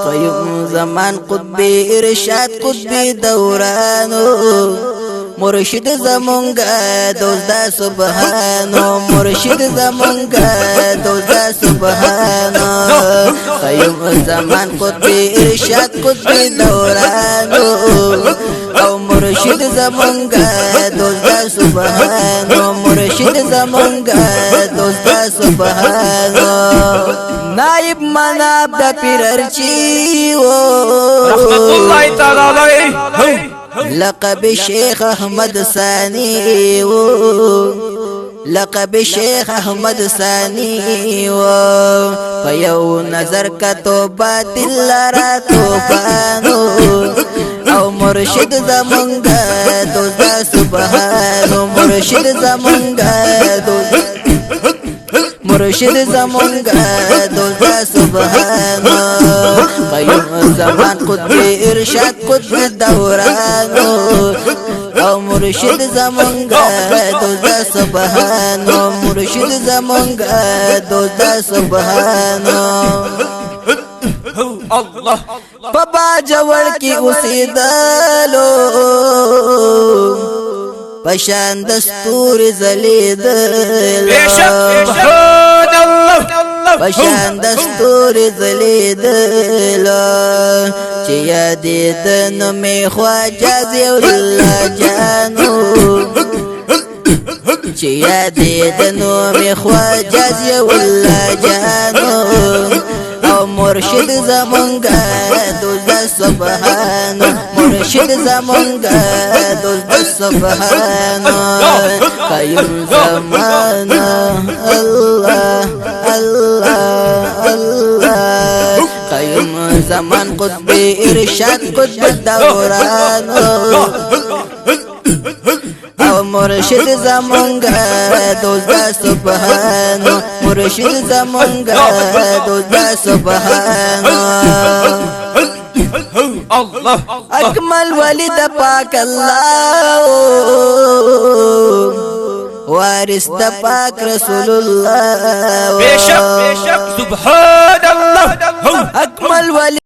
قیوم زمان قطب ارشاد قطب دورانو مرشد زمونگا دوزدا سبحانو مرشد زمونگا دوزدا سبحانو قیوم زمان قطب ارشاد قطب دورانو او مرشد زمونگا دوزدا سبحانو مرشد زمونگا دوزدا سبحانو نائب مناب دا پیررچی رحمت الله تعالی علیہ لقب شیخ احمد ثانی لقب شیخ احمد ثانی پیو نظر کا تو باطل لرا توفانو او مرشد زمونگا دوزدا سبحانو مرشد زمونگا مرشد زمونگا دوزدا سبحانو قیوم زمان قطب ارشاد قطب دورانو او مرشد زمونگا دوزدا سبحانو مرشد زمونگا دوزدا سبحانو الله پبا جوړ کی اوسیدلو پشان دستور زلیدلو سبحان الله پشان دستور زلیدلو چی یادیدنو می خواجه زیولا جانو چی یادیدنو می خواجه زیولا جانو او مرشد زمونگا دوزدا سبحانو مرشد زمونگا دوزدا سبحانو قیوم زمانا الله الله الله قیوم زمان قطب ارشاد قطب دورانو او مرشد زمونگا دوزدا سبحانو مرشد زمونگا دوزدا سبحانو الله اکمل ولی دا پاک اللہ وارث دا پاک رسول اللہ بے شک سبحان الله اکمل ولی